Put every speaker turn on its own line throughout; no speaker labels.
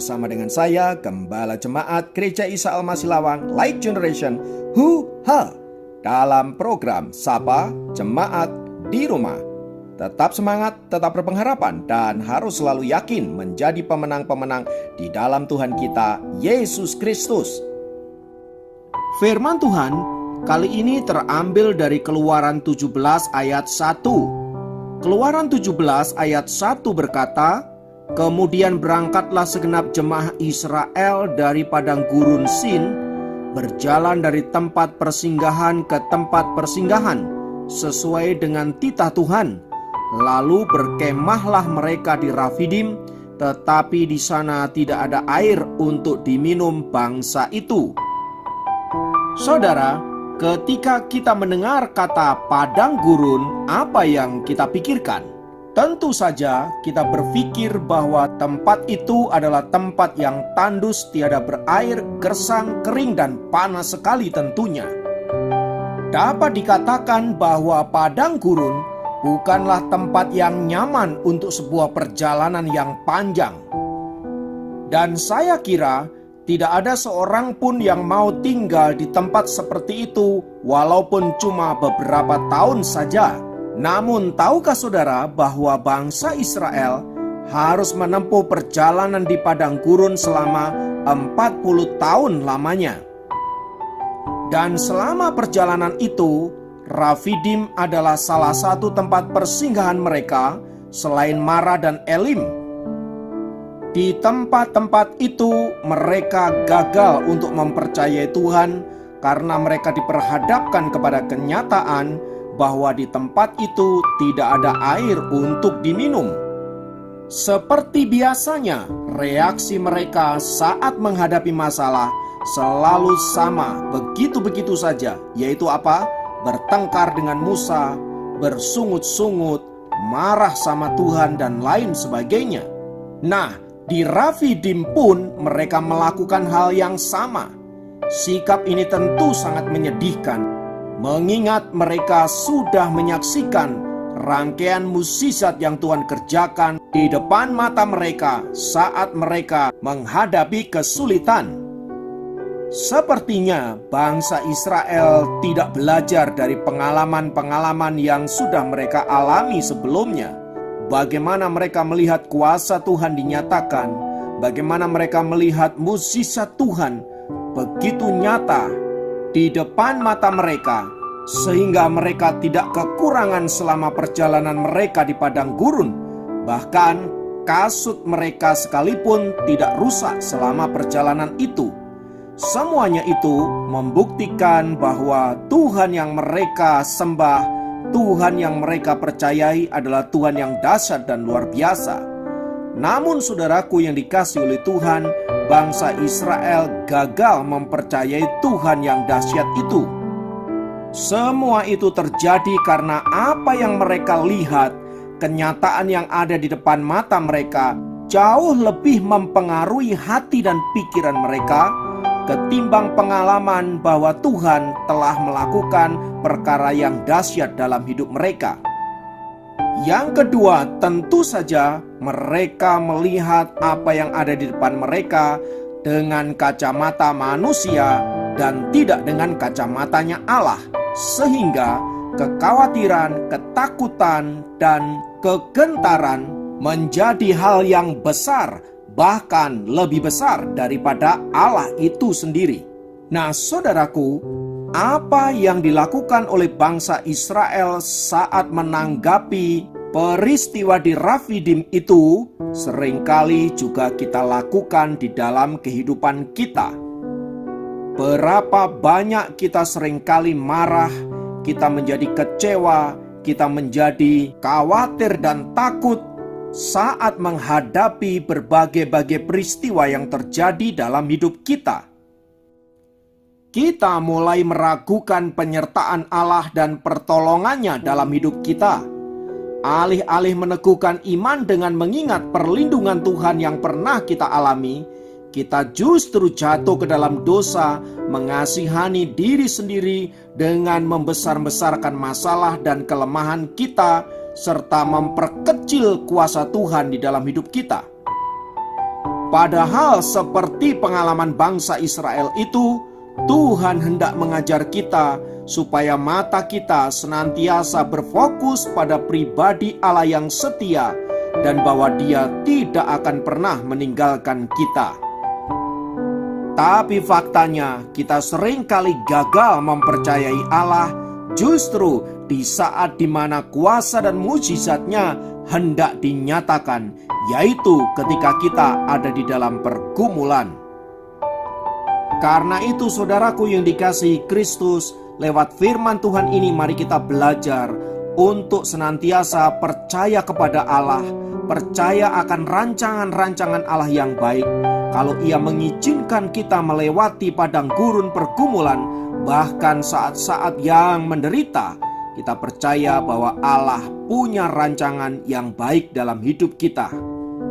bersama dengan saya, Gembala Jemaat Gereja Isa Al-Masih Lawang Light Generation HuHa dalam program Sapa Jemaat di Rumah. Tetap semangat, tetap berpengharapan, dan harus selalu yakin menjadi pemenang-pemenang di dalam Tuhan kita, Yesus Kristus. Firman Tuhan kali ini terambil dari Keluaran 17 ayat 1. Keluaran 17 ayat 1 berkata, "Kemudian berangkatlah segenap jemaah Israel dari padang gurun Sin, berjalan dari tempat persinggahan ke tempat persinggahan, sesuai dengan titah Tuhan. Lalu berkemahlah mereka di Rafidim, tetapi di sana tidak ada air untuk diminum bangsa itu." Saudara, ketika kita mendengar kata padang gurun, apa yang kita pikirkan? Tentu saja kita berpikir bahwa tempat itu adalah tempat yang tandus, tiada berair, gersang, kering, dan panas sekali tentunya. Dapat dikatakan bahwa padang gurun bukanlah tempat yang nyaman untuk sebuah perjalanan yang panjang. Dan saya kira tidak ada seorang pun yang mau tinggal di tempat seperti itu walaupun cuma beberapa tahun saja. Namun tahukah saudara bahwa bangsa Israel harus menempuh perjalanan di padang gurun selama 40 tahun lamanya. Dan selama perjalanan itu, Rafidim adalah salah satu tempat persinggahan mereka selain Mara dan Elim. Di tempat-tempat itu mereka gagal untuk mempercayai Tuhan karena mereka diperhadapkan kepada kenyataan bahwa di tempat itu tidak ada air untuk diminum. Seperti biasanya, reaksi mereka saat menghadapi masalah selalu sama, begitu-begitu saja, yaitu apa? Bertengkar dengan Musa, bersungut-sungut, marah sama Tuhan, dan lain sebagainya. Nah, di Rafidim pun mereka melakukan hal yang sama. Sikap ini tentu sangat menyedihkan, mengingat mereka sudah menyaksikan rangkaian mukjizat yang Tuhan kerjakan di depan mata mereka saat mereka menghadapi kesulitan. Sepertinya bangsa Israel tidak belajar dari pengalaman-pengalaman yang sudah mereka alami sebelumnya. Bagaimana mereka melihat kuasa Tuhan dinyatakan, bagaimana mereka melihat mukjizat Tuhan begitu nyata di depan mata mereka, sehingga mereka tidak kekurangan selama perjalanan mereka di padang gurun. Bahkan kasut mereka sekalipun tidak rusak selama perjalanan itu. Semuanya itu membuktikan bahwa Tuhan yang mereka sembah, Tuhan yang mereka percayai adalah Tuhan yang dahsyat dan luar biasa. Namun saudaraku yang dikasihi oleh Tuhan, bangsa Israel gagal mempercayai Tuhan yang dahsyat itu. Semua itu terjadi karena apa yang mereka lihat, kenyataan yang ada di depan mata mereka jauh lebih mempengaruhi hati dan pikiran mereka ketimbang pengalaman bahwa Tuhan telah melakukan perkara yang dahsyat dalam hidup mereka. Yang kedua, tentu saja mereka melihat apa yang ada di depan mereka dengan kacamata manusia dan tidak dengan kacamatanya Allah, sehingga kekhawatiran, ketakutan, dan kegentaran menjadi hal yang besar, bahkan lebih besar daripada Allah itu sendiri. Nah, saudaraku, apa yang dilakukan oleh bangsa Israel saat menanggapi peristiwa di Rafidim itu seringkali juga kita lakukan di dalam kehidupan kita. Berapa banyak kita seringkali marah, kita menjadi kecewa, kita menjadi khawatir dan takut saat menghadapi berbagai-bagai peristiwa yang terjadi dalam hidup kita. Kita mulai meragukan penyertaan Allah dan pertolongannya dalam hidup kita. Alih-alih meneguhkan iman dengan mengingat perlindungan Tuhan yang pernah kita alami, kita justru jatuh ke dalam dosa, mengasihani diri sendiri dengan membesar-besarkan masalah dan kelemahan kita, serta memperkecil kuasa Tuhan di dalam hidup kita. Padahal seperti pengalaman bangsa Israel itu, Tuhan hendak mengajar kita supaya mata kita senantiasa berfokus pada pribadi Allah yang setia dan bahwa Dia tidak akan pernah meninggalkan kita. Tapi faktanya kita seringkali gagal mempercayai Allah justru di saat dimana kuasa dan mujizatnya hendak dinyatakan, yaitu ketika kita ada di dalam pergumulan. Karena itu saudaraku yang dikasihi Kristus, lewat firman Tuhan ini mari kita belajar untuk senantiasa percaya kepada Allah, percaya akan rancangan-rancangan Allah yang baik. Kalau Ia mengizinkan kita melewati padang gurun pergumulan, bahkan saat-saat yang menderita, kita percaya bahwa Allah punya rancangan yang baik dalam hidup kita.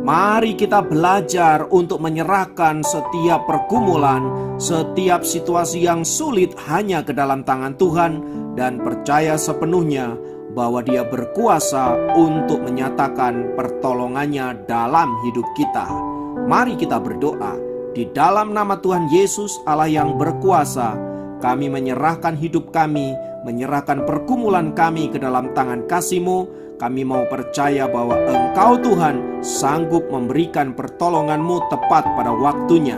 Mari kita belajar untuk menyerahkan setiap pergumulan, setiap situasi yang sulit hanya ke dalam tangan Tuhan, dan percaya sepenuhnya bahwa Dia berkuasa untuk menyatakan pertolongannya dalam hidup kita. Mari kita berdoa. Di dalam nama Tuhan Yesus Allah yang berkuasa, kami menyerahkan hidup kami, menyerahkan pergumulan kami ke dalam tangan kasih-Mu. Kami mau percaya bahwa Engkau Tuhan sanggup memberikan pertolongan-Mu tepat pada waktunya.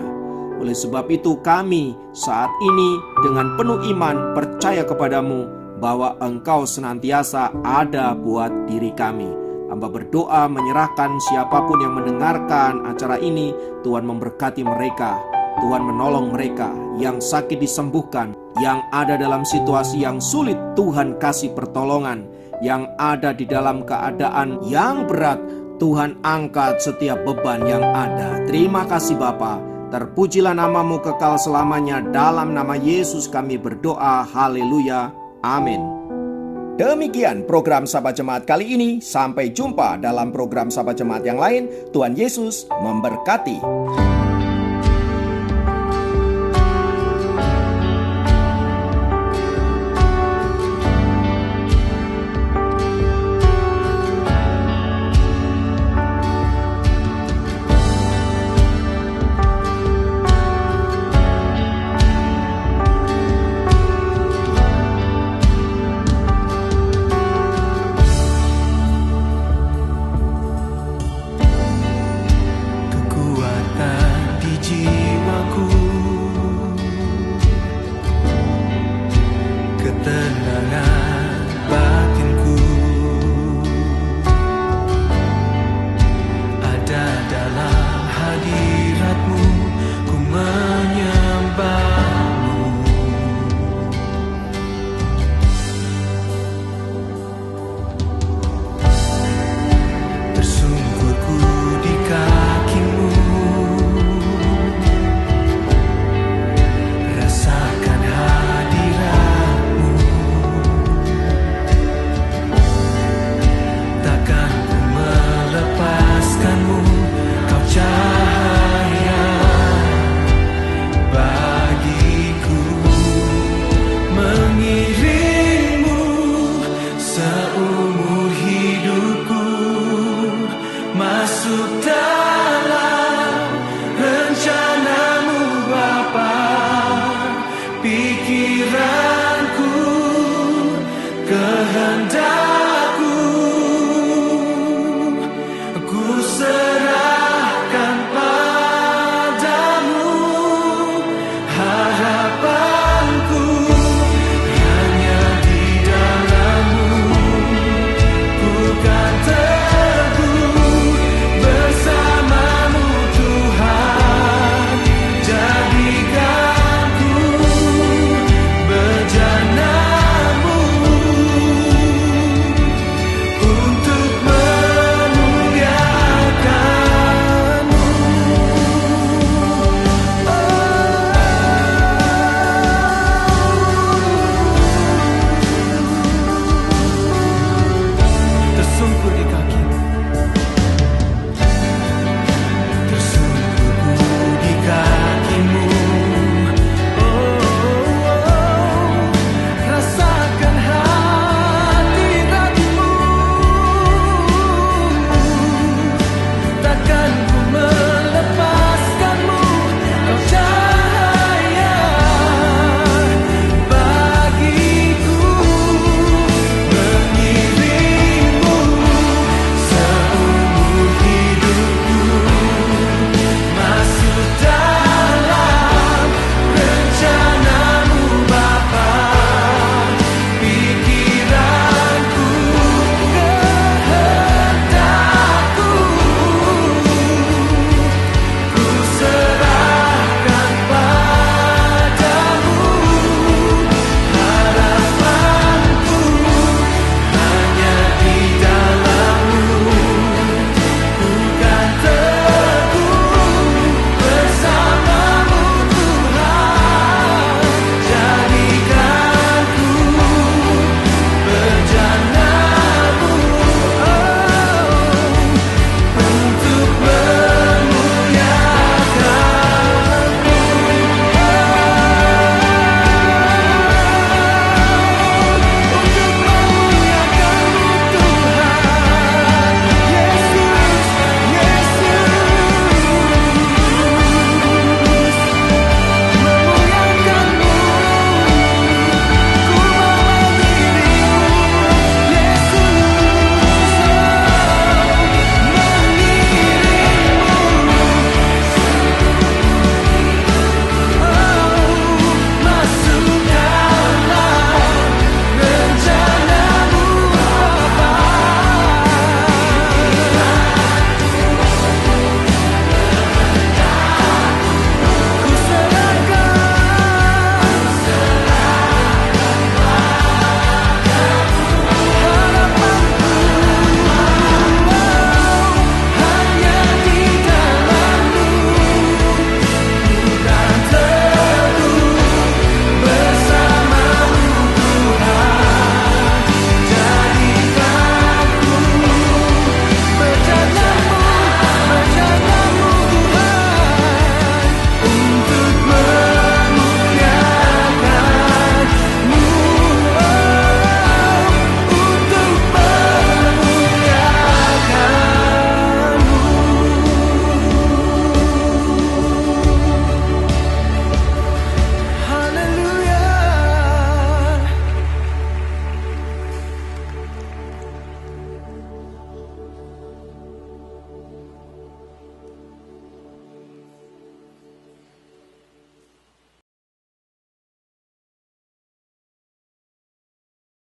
Oleh sebab itu kami saat ini dengan penuh iman percaya kepada-Mu bahwa Engkau senantiasa ada buat diri kami. Hamba berdoa menyerahkan siapapun yang mendengarkan acara ini, Tuhan memberkati mereka, Tuhan menolong mereka, yang sakit disembuhkan, yang ada dalam situasi yang sulit Tuhan kasih pertolongan, yang ada di dalam keadaan yang berat Tuhan angkat setiap beban yang ada. Terima kasih Bapa, terpujilah nama-Mu kekal selamanya. Dalam nama Yesus kami berdoa, haleluya, amin. Demikian program Sahabat Jemaat kali ini. Sampai jumpa dalam program Sahabat Jemaat yang lain. Tuhan Yesus memberkati.
Tenang